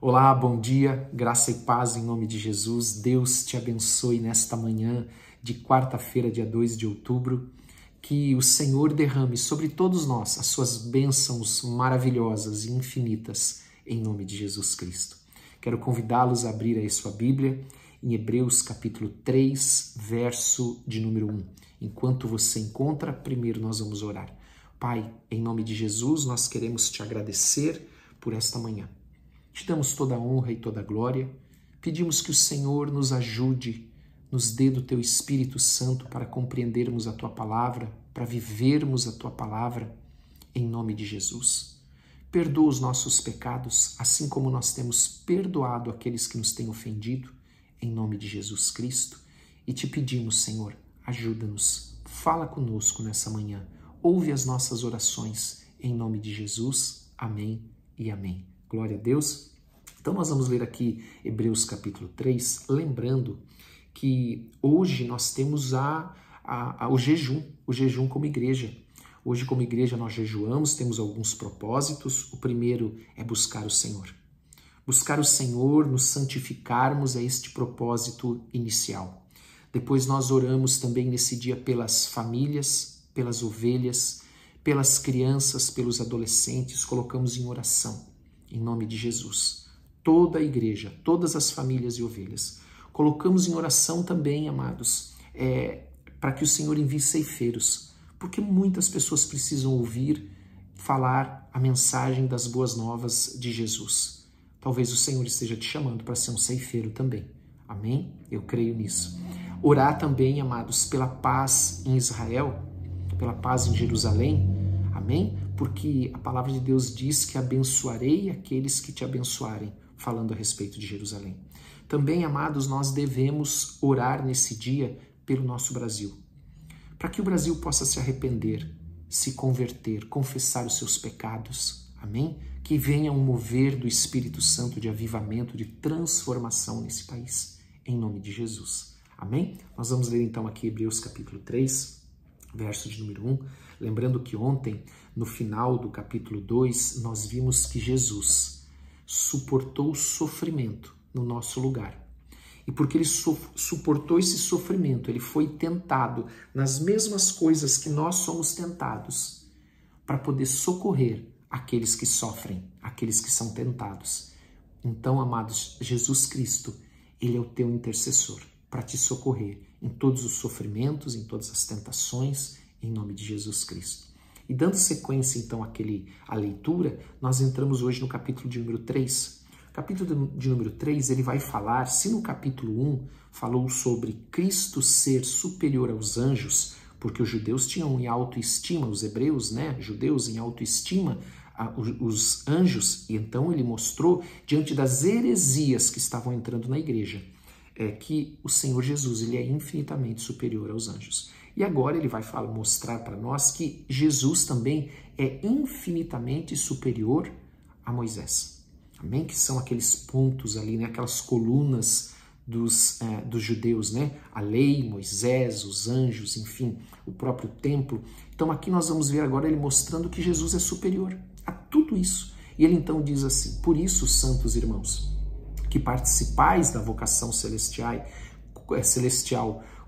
Olá, bom dia, graça e paz em nome de Jesus. Deus te abençoe nesta manhã de quarta-feira, dia 2 de outubro. Que o Senhor derrame sobre todos nós as suas bênçãos maravilhosas e infinitas em nome de Jesus Cristo. Quero convidá-los a abrir aí sua Bíblia em Hebreus capítulo 3, verso de número 1. Enquanto você encontra, primeiro nós vamos orar. Pai, em nome de Jesus, nós queremos te agradecer por esta manhã. Te damos toda a honra e toda a glória. Pedimos que o Senhor nos ajude, nos dê do teu Espírito Santo para compreendermos a tua palavra, para vivermos a tua palavra, em nome de Jesus. Perdoa os nossos pecados, assim como nós temos perdoado aqueles que nos têm ofendido, em nome de Jesus Cristo. E te pedimos, Senhor, ajuda-nos, fala conosco nessa manhã, ouve as nossas orações, em nome de Jesus. Amém e amém. Glória a Deus. Então nós vamos ler aqui Hebreus capítulo 3, lembrando que hoje nós temos o jejum como igreja. Hoje como igreja nós jejuamos, temos alguns propósitos. O primeiro é buscar o Senhor. Buscar o Senhor, nos santificarmos é este propósito inicial. Depois nós oramos também nesse dia pelas famílias, pelas ovelhas, pelas crianças, pelos adolescentes, colocamos em oração. Em nome de Jesus, toda a igreja, todas as famílias e ovelhas. Colocamos em oração também, amados, para que o Senhor envie ceifeiros, porque muitas pessoas precisam ouvir, falar a mensagem das boas novas de Jesus. Talvez o Senhor esteja te chamando para ser um ceifeiro também. Amém? Eu creio nisso. Orar também, amados, pela paz em Israel, pela paz em Jerusalém. Amém? Porque a palavra de Deus diz que abençoarei aqueles que te abençoarem, falando a respeito de Jerusalém. Também, amados, nós devemos orar nesse dia pelo nosso Brasil, para que o Brasil possa se arrepender, se converter, confessar os seus pecados. Amém? Que venha um mover do Espírito Santo de avivamento, de transformação nesse país, em nome de Jesus. Amém? Nós vamos ler então aqui Hebreus capítulo 3, verso de número 1, lembrando que ontem, no final do capítulo 2, nós vimos que Jesus suportou o sofrimento no nosso lugar. E porque ele suportou esse sofrimento, ele foi tentado nas mesmas coisas que nós somos tentados, para poder socorrer aqueles que sofrem, aqueles que são tentados. Então, amados, Jesus Cristo, ele é o teu intercessor, para te socorrer em todos os sofrimentos, em todas as tentações, em nome de Jesus Cristo. E dando sequência, então, à leitura, nós entramos hoje no capítulo de número 3. O capítulo de número 3, ele vai falar, se no capítulo 1 falou sobre Cristo ser superior aos anjos, porque os judeus tinham em autoestima, os hebreus, né, judeus em autoestima, os anjos, e então ele mostrou, diante das heresias que estavam entrando na igreja, que o Senhor Jesus ele é infinitamente superior aos anjos. E agora ele vai mostrar para nós que Jesus também é infinitamente superior a Moisés. Amém? Que são aqueles pontos ali, né? Aquelas colunas dos judeus, né? A lei, Moisés, os anjos, enfim, o próprio templo. Então aqui nós vamos ver agora ele mostrando que Jesus é superior a tudo isso. E ele então diz assim: por isso, santos irmãos, que participais da vocação celestial,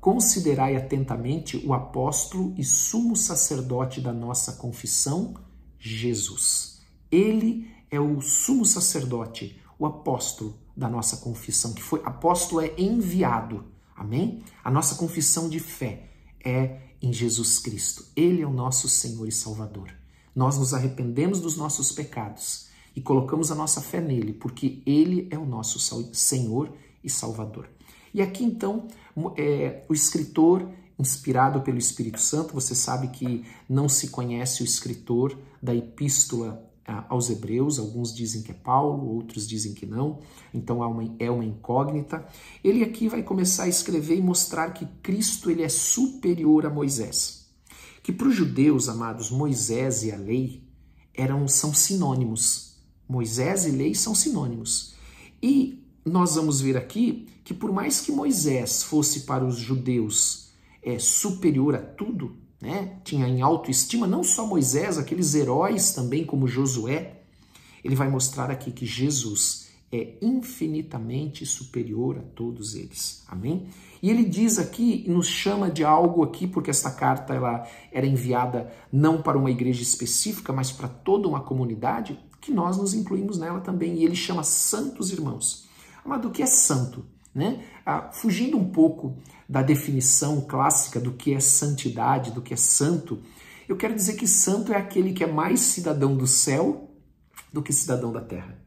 considerai atentamente o apóstolo e sumo sacerdote da nossa confissão, Jesus. Ele é o sumo sacerdote, o apóstolo da nossa confissão, que foi apóstolo é enviado. Amém? A nossa confissão de fé é em Jesus Cristo. Ele é o nosso Senhor e Salvador. Nós nos arrependemos dos nossos pecados e colocamos a nossa fé nele, porque ele é o nosso Senhor e Salvador. E aqui então, o escritor, inspirado pelo Espírito Santo, você sabe que não se conhece o escritor da epístola aos Hebreus, alguns dizem que é Paulo, outros dizem que não, então é uma incógnita. Ele aqui vai começar a escrever e mostrar que Cristo ele é superior a Moisés. Que para os judeus, amados, Moisés e a lei são sinônimos. Moisés e lei são sinônimos. E nós vamos ver aqui que por mais que Moisés fosse para os judeus superior a tudo, né? Tinha em autoestima não só Moisés, aqueles heróis também como Josué, ele vai mostrar aqui que Jesus, é infinitamente superior a todos eles. Amém? E ele diz aqui, nos chama de algo aqui, porque esta carta ela era enviada não para uma igreja específica, mas para toda uma comunidade, que nós nos incluímos nela também. E ele chama santos irmãos. Mas do que é santo? Né? Fugindo um pouco da definição clássica do que é santidade, do que é santo, eu quero dizer que santo é aquele que é mais cidadão do céu do que cidadão da terra.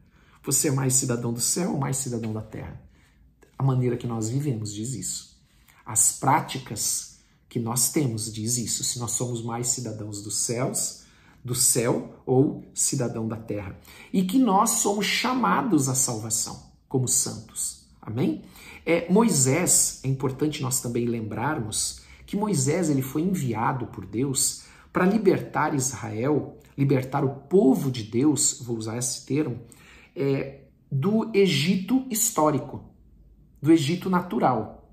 Você é mais cidadão do céu ou mais cidadão da terra? A maneira que nós vivemos diz isso. As práticas que nós temos diz isso. Se nós somos mais cidadãos dos céus, do céu ou cidadão da terra. E que nós somos chamados à salvação como santos. Amém? Moisés, é importante nós também lembrarmos que Moisés ele foi enviado por Deus para libertar Israel, libertar o povo de Deus, vou usar esse termo, do Egito histórico, do Egito natural.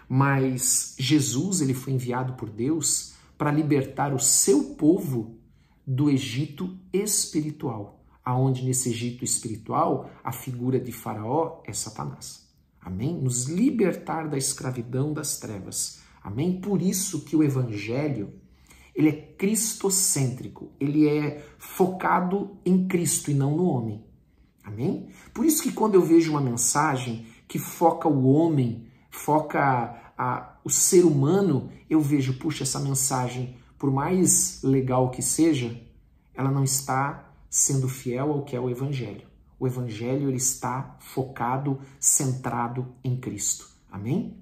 Mas Jesus ele foi enviado por Deus para libertar o seu povo do Egito espiritual, aonde nesse Egito espiritual a figura de Faraó é Satanás. Amém? Nos libertar da escravidão das trevas. Amém? Por isso que o Evangelho ele é cristocêntrico, ele é focado em Cristo e não no homem. Amém? Por isso que quando eu vejo uma mensagem que foca o homem, foca o ser humano, eu vejo, puxa, essa mensagem, por mais legal que seja, ela não está sendo fiel ao que é o Evangelho. O Evangelho ele está focado, centrado em Cristo. Amém?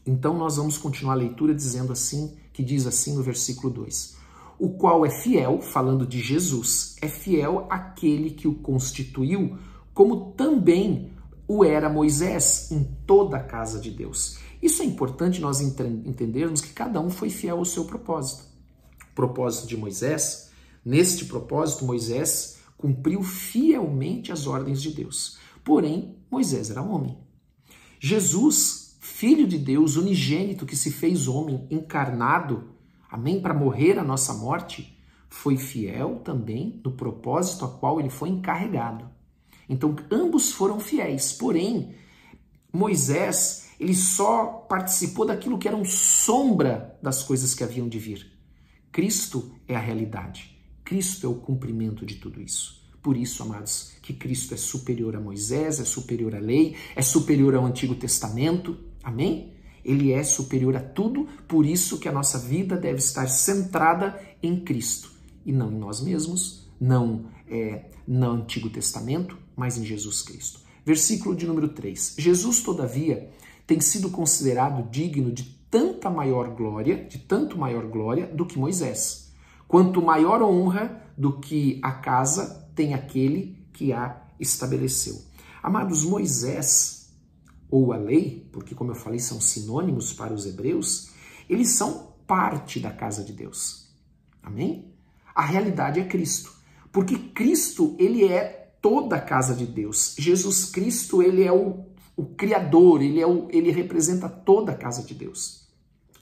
Então nós vamos continuar a leitura dizendo assim, que diz assim no versículo 2. O qual é fiel, falando de Jesus, é fiel àquele que o constituiu, como também o era Moisés em toda a casa de Deus. Isso é importante nós entendermos que cada um foi fiel ao seu propósito. O propósito de Moisés, neste propósito, Moisés cumpriu fielmente as ordens de Deus. Porém, Moisés era homem. Jesus, Filho de Deus, unigênito, que se fez homem, encarnado, amém, para morrer a nossa morte, foi fiel também no propósito a qual ele foi encarregado. Então, ambos foram fiéis, porém, Moisés, ele só participou daquilo que era sombra das coisas que haviam de vir. Cristo é a realidade. Cristo é o cumprimento de tudo isso. Por isso, amados, que Cristo é superior a Moisés, é superior à lei, é superior ao Antigo Testamento. Amém? Ele é superior a tudo, por isso que a nossa vida deve estar centrada em Cristo e não em nós mesmos, não no Antigo Testamento, mas em Jesus Cristo. Versículo de número 3. Jesus, todavia, tem sido considerado digno de tanto maior glória do que Moisés. Quanto maior honra do que a casa tem aquele que a estabeleceu. Amados, Moisés ou a lei, porque como eu falei são sinônimos para os hebreus, eles são parte da casa de Deus. Amém? A realidade é Cristo, porque Cristo ele é toda a casa de Deus. Jesus Cristo ele é o Criador, ele representa toda a casa de Deus.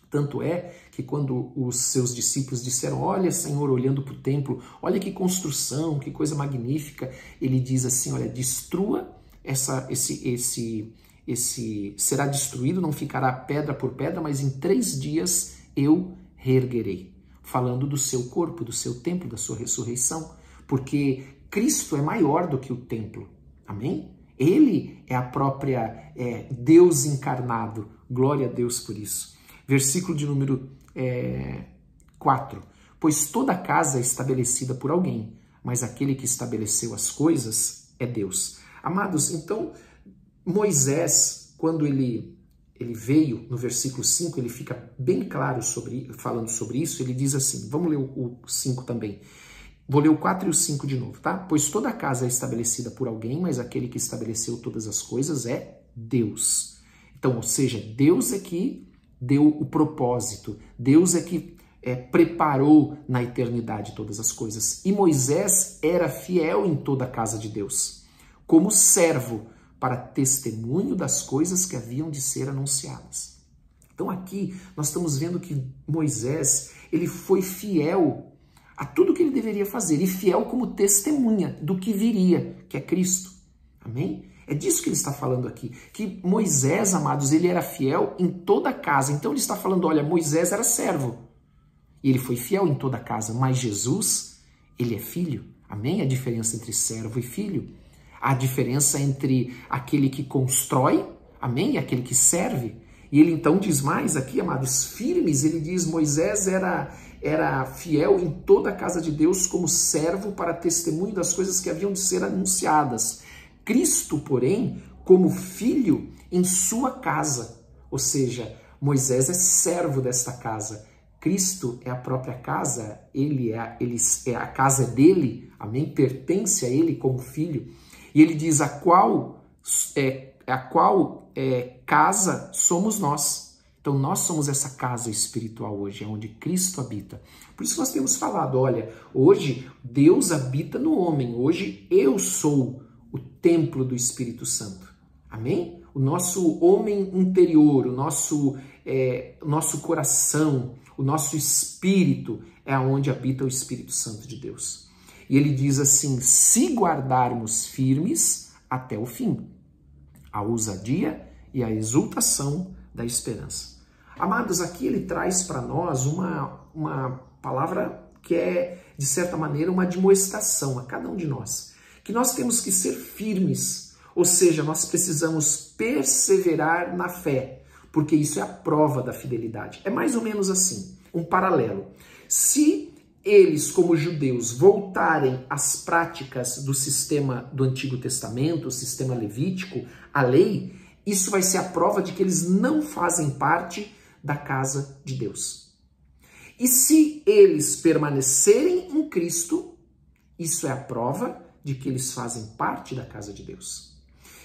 Tanto é que quando os seus discípulos disseram, olha Senhor, olhando para o templo, olha que construção, que coisa magnífica, ele diz assim, olha, destrua será destruído, não ficará pedra por pedra, mas em 3 dias eu reerguerei. Falando do seu corpo, do seu templo, da sua ressurreição, porque Cristo é maior do que o templo. Amém? Ele é a própria Deus encarnado. Glória a Deus por isso. Versículo de número 4. Pois toda casa é estabelecida por alguém, mas aquele que estabeleceu as coisas é Deus. Amados, então, Moisés, quando ele veio, no versículo 5, ele fica bem claro falando sobre isso, ele diz assim, vamos ler o 5 também. Vou ler o 4 e o 5 de novo, tá? Pois toda casa é estabelecida por alguém, mas aquele que estabeleceu todas as coisas é Deus. Então, ou seja, Deus é que deu o propósito, Deus é que preparou na eternidade todas as coisas. E Moisés era fiel em toda a casa de Deus, como servo para testemunho das coisas que haviam de ser anunciadas. Então aqui nós estamos vendo que Moisés, ele foi fiel a tudo que ele deveria fazer, e fiel como testemunha do que viria, que é Cristo. Amém? É disso que ele está falando aqui. Que Moisés, amados, ele era fiel em toda a casa. Então ele está falando, olha, Moisés era servo. E ele foi fiel em toda a casa. Mas Jesus, ele é filho. Amém? A diferença entre servo e filho. A diferença entre aquele que constrói, amém? E aquele que serve. E ele então diz mais aqui, amados, firmes. Ele diz, Moisés era fiel em toda a casa de Deus como servo para testemunho das coisas que haviam de ser anunciadas. Cristo, porém, como filho em sua casa. Ou seja, Moisés é servo desta casa. Cristo é a própria casa, a casa é dele, amém? Pertence a ele como filho. E ele diz, a qual casa somos nós. Então nós somos essa casa espiritual hoje, é onde Cristo habita. Por isso que nós temos falado, olha, hoje Deus habita no homem, hoje eu sou o templo do Espírito Santo. Amém? O nosso homem interior, o nosso coração, o nosso espírito é onde habita o Espírito Santo de Deus. E ele diz assim, se guardarmos firmes até o fim, a ousadia e a exultação da esperança. Amados, aqui ele traz para nós uma palavra que é, de certa maneira, uma admoestação a cada um de nós. Que nós temos que ser firmes, ou seja, nós precisamos perseverar na fé, porque isso é a prova da fidelidade. É mais ou menos assim, um paralelo. Se eles, como judeus, voltarem às práticas do sistema do Antigo Testamento, o sistema levítico, a lei, isso vai ser a prova de que eles não fazem parte da casa de Deus. E se eles permanecerem em Cristo, isso é a prova de que eles fazem parte da casa de Deus.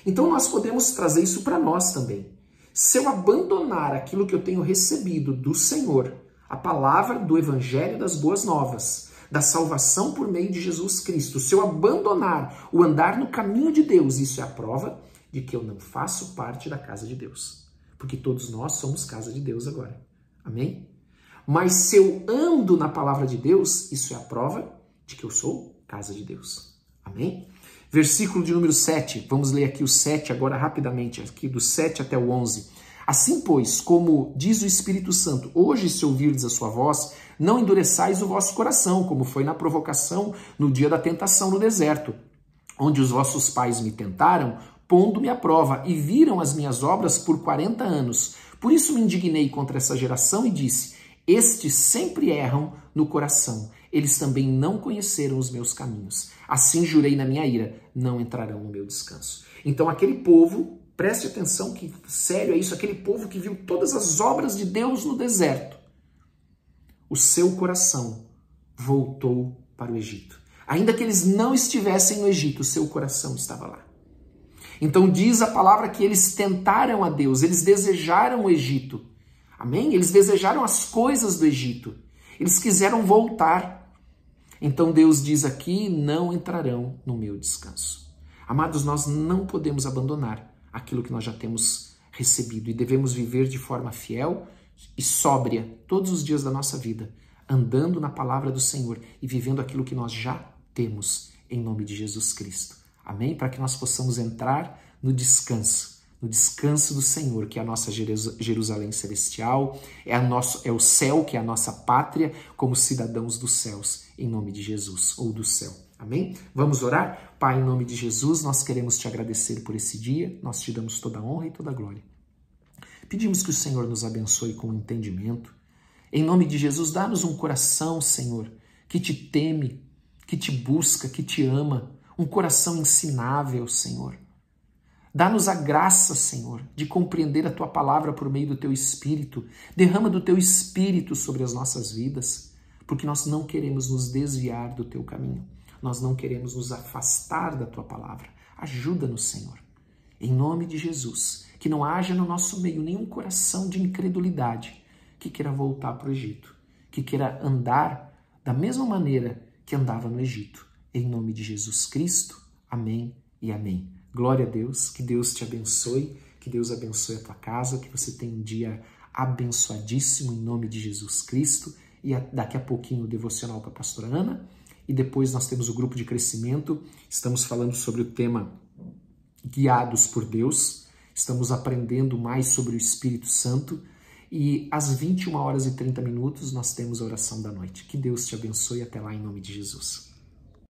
Então nós podemos trazer isso para nós também. Se eu abandonar aquilo que eu tenho recebido do Senhor, a palavra do Evangelho das Boas Novas, da salvação por meio de Jesus Cristo, se eu abandonar o andar no caminho de Deus, isso é a prova de que eu não faço parte da casa de Deus. Porque todos nós somos casa de Deus agora. Amém? Mas se eu ando na palavra de Deus, isso é a prova de que eu sou casa de Deus. Amém? Versículo de número 7, vamos ler aqui o 7 agora rapidamente, aqui do 7 até o 11. Assim, pois, como diz o Espírito Santo, hoje se ouvirdes a sua voz, não endureçais o vosso coração, como foi na provocação no dia da tentação no deserto, onde os vossos pais me tentaram, pondo-me à prova, e viram as minhas obras por 40 anos. Por isso me indignei contra essa geração e disse, estes sempre erram no coração, eles também não conheceram os meus caminhos. Assim jurei na minha ira, não entrarão no meu descanso. Então aquele povo, preste atenção que sério é isso, aquele povo que viu todas as obras de Deus no deserto, o seu coração voltou para o Egito. Ainda que eles não estivessem no Egito, o seu coração estava lá. Então diz a palavra que eles tentaram a Deus, eles desejaram o Egito. Amém? Eles desejaram as coisas do Egito. Eles quiseram voltar. Então Deus diz aqui, não entrarão no meu descanso. Amados, nós não podemos abandonar aquilo que nós já temos recebido e devemos viver de forma fiel e sóbria todos os dias da nossa vida, andando na palavra do Senhor e vivendo aquilo que nós já temos em nome de Jesus Cristo. Amém? Para que nós possamos entrar no descanso do Senhor, que é a nossa Jerusalém celestial, é o céu, que é a nossa pátria, como cidadãos dos céus, em nome de Jesus, ou do céu. Amém? Vamos orar? Pai, em nome de Jesus, nós queremos te agradecer por esse dia, nós te damos toda a honra e toda a glória. Pedimos que o Senhor nos abençoe com entendimento. Em nome de Jesus, dá-nos um coração, Senhor, que te teme, que te busca, que te ama, um coração ensinável, Senhor. Dá-nos a graça, Senhor, de compreender a Tua palavra por meio do Teu Espírito. Derrama do Teu Espírito sobre as nossas vidas, porque nós não queremos nos desviar do Teu caminho. Nós não queremos nos afastar da Tua palavra. Ajuda-nos, Senhor. Em nome de Jesus, que não haja no nosso meio nenhum coração de incredulidade que queira voltar para o Egito, que queira andar da mesma maneira que andava no Egito. Em nome de Jesus Cristo, amém e amém. Glória a Deus, que Deus te abençoe, que Deus abençoe a tua casa, que você tenha um dia abençoadíssimo em nome de Jesus Cristo. E daqui a pouquinho o devocional com a pastora Ana. E depois nós temos o grupo de crescimento, estamos falando sobre o tema guiados por Deus, estamos aprendendo mais sobre o Espírito Santo e às 21h30 nós temos a oração da noite. Que Deus te abençoe até lá em nome de Jesus.